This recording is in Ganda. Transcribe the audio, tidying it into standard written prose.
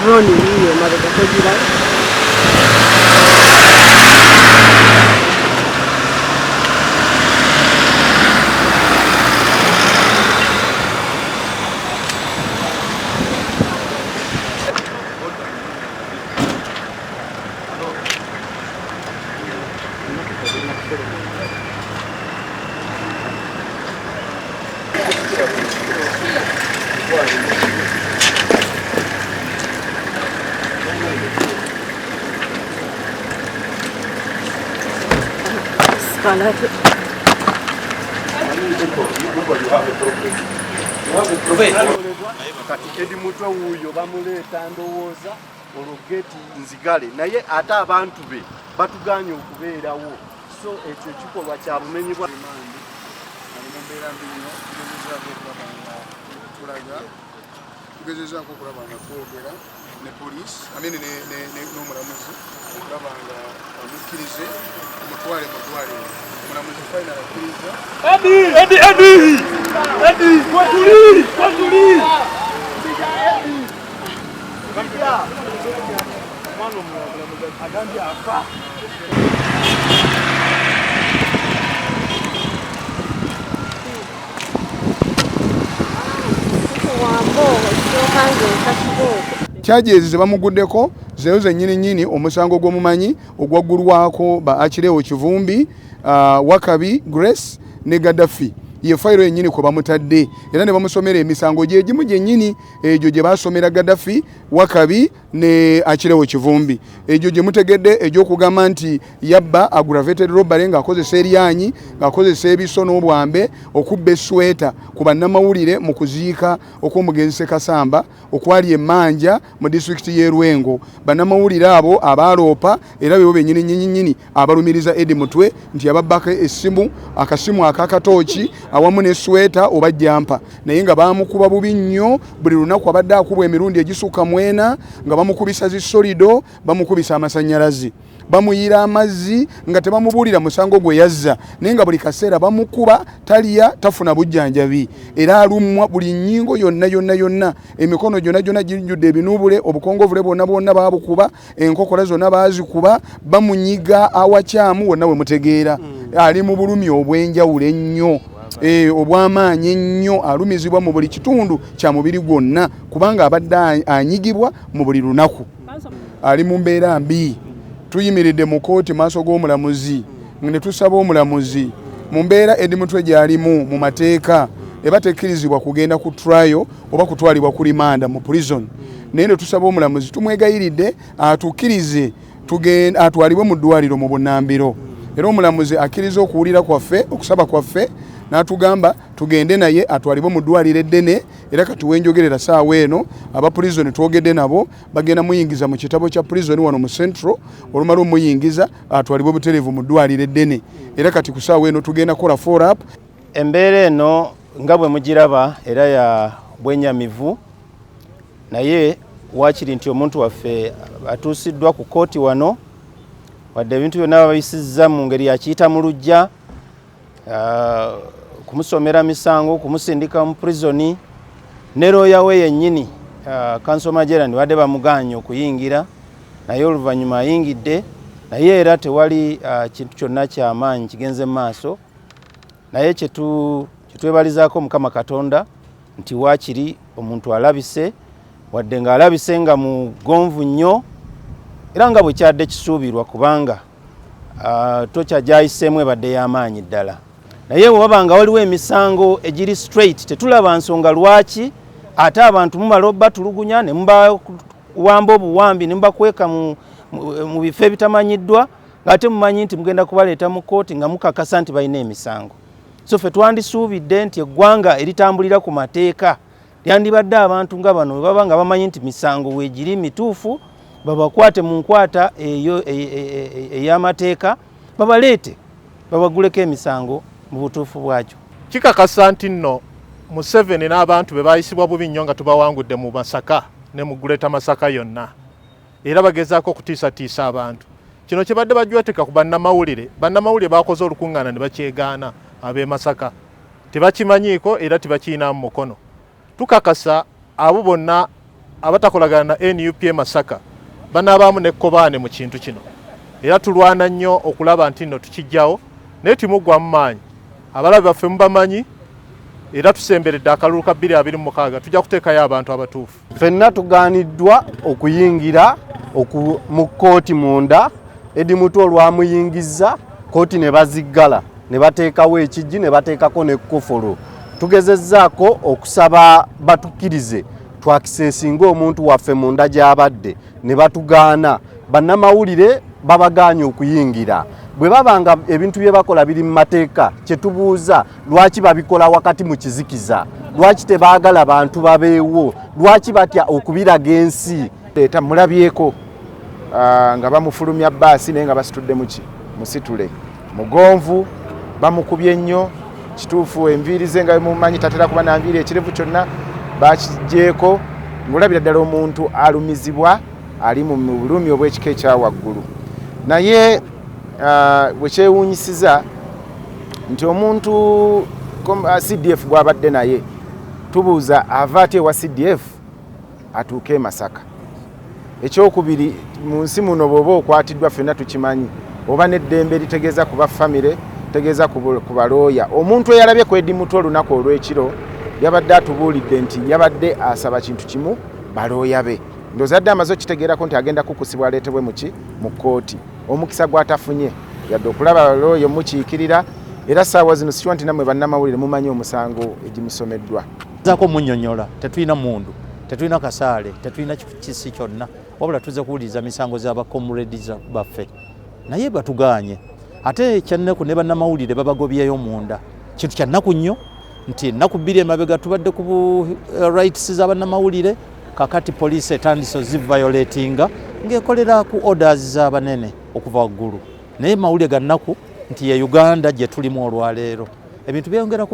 drone yiyo mabega kogira kati edi mutwe wuyo bamuleta ndowooza olugeti nzigale naye ate abantu be batuganye okubeerawo so ekyo ekikolwa kya bumenyi bwa mandi ali mu mbeera mbi nnyo tugezezaako okulaba nga twogera ne poliisi amene n'omulamuzi okulaba nga amukkirize omutwale mu ddwaliro omulamuzi final akkiriza agambye afa Charges ze bamuguddeko zeyo zennyini omusango gw'omumanyi ogwaggulwako ba Akirewo Kivumbi, Wakabi Grace ne Gaddafi ye fayiro yennyini kwe bamutadde era ne bamusomera emisango gye gimu gyennyini egyo gye basomera Gaddafi, Wakabi ne Akirewo Kivumbi. Egyo gye mutegedde egy'okugamba nti yabba aggravated robbery ng'akozesa eryanyi ng'akozesa ebiso n'obwambe okubba esweta ku bannamawulire mu kuziika okw'omugenzi Ssekasamba okwali emmanja mu disitulikiti y'e Lwengo. Bannamawulire abo abaaloopa era bebo bennyini abalumiriza Edi Mutwe nti yababbako essimu akasimu akakatooki awamu ne sweta oba jampa naye nga bamukuba bubi nnyo buli lunaku abadde akubwa emirundi egisukka mwena nga bamukubisa zisolido bamukubisa amasannyalaze bamuyira amazzi nga tebamubuulira musango gwe yazza naye nga buli kaseera bamukuba taliya tafuna bujjanjabi era alumwa buli nnyingo yonna emikono gyonna gijjudde ebinuubule obukongovule bwonna baabukuba enkokola zonna baazikuba bamunyiga awakyamu wonna we mutegeera ali mu bulumi obw'enjawulo ennyo obw'amaanyi ennyo alumizibwa mu buli kitundu kya mubiri gwonna kubanga abadde anyigibwa mu buli lunaku ali mu mbeera mbi. Tuyimiridde mu kooti maaso g'omulamuzi ne tusaba omulamuzi mu mbeera Edi Mutwe gy'alimu mu mateeka eba tekkirizibwa kugenda ku trial oba kutwalibwa ku rimanda mu prison naye ne tusaba omulamuzi tumwegayiridde atukkirize atwalibwe mu ddwaliro mu Bunnambiro era omulamuzi akkiriza okuwulira kwaffe okusaba kwaffe n'atugamba tugende naye atwalibwe mu ddwaliro eddene era kati wenjogerera saawa eno aba prison twogedde nabo bagenda muyingiza mu kitabo kya prison wano mu Central olumala omuyingiza atwalibwe butereevu mu ddwaliro eddene era kati ku saawa eno tugenda kola follow up. Embeera eno nga bwe mugiraba era ya bwenyamivu naye waakiri nti omuntu waffe atuusiddwa ku kooti wano wadde ebintu byonna babisizza mu ngeri yakiyita mu lujja kumusomera misango kumusindika mu prison ne looya we yennyini Counsel Majerani wadde bamuganye okuyingira naye oluvannyuma ayingidde naye era tewali kintu kyonna ky'amaanyi kigenze mu maaso naye kyetwebalizaako Mukama Katonda nti waakiri omuntu alabise wadde ng'alabise nga mugonvu nnyo era nga bwe kyadde kisuubirwa kubanga tokya gyayiseemu ebadde y'amaanyi ddala naye bwe waba nga waliwo emisango egiri straight tetulaba nsonga lwaki ate abantu mumala batulugunya ne mubawamba obuwambi ne mubakweka mu bifo ebitamanyiddwa ng'ate mumanyi nti mugenda kubaleeta mu kooti nga mukakasa nti balina emisango. So ffe twandisuubidde nti eggwanga eritambulira ku mateeka lyandibadde abantu nga bano baba nga bamanyi nti misango weegiri mituufu babakwate mu nkwata eyo ey'amateeka babaleete babaguleko emisango mu butuufu bwakyo. Kikakasa nti nno Museveni n'abantu be bayisibwa bubi nnyo nga tubawangudde mu Masaka ne mu Greater Masaka yonna era bagezaako okutiisatiisa abantu. Kino kibadde bajweteka ku bannamawulire bakoze olukuŋŋaana ne bakyegaana ab'e Masaka tebakimanyiiko era tebakiinaamu mukono. Tukakasa abo bonna abatakolagana na NUP Masaka banabaamu nekkobaane mu kintu kino era tulwana nnyo okulaba nti nno tukijjawo naye timugwa mu maanyi abalabe baffe mubamanyi era tusemberedde akalulu ka 2026 tujja kuteekayo abantu abatuufu. Ffenna tugaaniddwa okuyingira mu kkooti munda Edi Mutwe olwamuyingizza kkooti ne baziggala ne bateekawo ekijji ne bateekako n'ekkufulu. Tugezezzaako okusaba batukkirize twakiseesinga omuntu waffe munda gy'abadde ne batugaana. Bannamawulire babagaanye okuyingira. Bwe babanga ebintu bye bakola biri mu mateeka kye tubuuza lwaki babikola wakati mu kizikiza, lwaki tebaagala bantu babeewo, lwaki batya okubiraga ensi. Leeta mulabyeko nga bamufulumya bbaasi naye nga basitudde musitule mugonvu bamukubye nnyo kituufu enviiri ze nga mumanyi tatera kuba na nviiri ekirevu kyonna bakijjeeko ng'olabira ddala omuntu alumizibwa ali mu bulumi obw'ekika ekya waggulu. Naye bwe kyewuunyisiza nti omuntu CDF gw'abadde naye tubuuza ava ate ewa CDF atuuke e Masaka. Ekyokubiri mu nsi muno bw'oba okwatiddwa ffenna tukimanyi oba n'eddembe litegeeza kuba famire tegeeza kuba looya. Omuntu eyalabye ku Edi Mutwe olunaku olw'ekiro yabadde atubuulidde nti yabadde asaba kintu kimu balooya be. Ndowooza adde amaze okitegeerako nti agenda kukusibwa aleetebwe mu kkooti. Omukisa gwatafunye yadde okulaba looya mukiikirira era ssaawa zino sikiwa nti nammwe bannamawulire mumanyi omusango egimusomeddwa. Zaako munnyonnyola tetulina mundu, tetulina kasaale, tetulina kisi kyonna wabula tuzze kuwuliriza misango z'abakomuledizi baffe naye batugaanye. Ate ekyannaku ne bannamawulire babagobyeyo munda. Kintu kya nnaku nnyo nti ennaku 2 emabega tubadde ku rights z'abannamawulire kakati poliisi etandise ziviolatinga ng'ekolera ku orders z'abanene okuva waggulu. Naye mawulire ga nnaku nti ye Uganda gye tulimu olwaleero ebintu byongera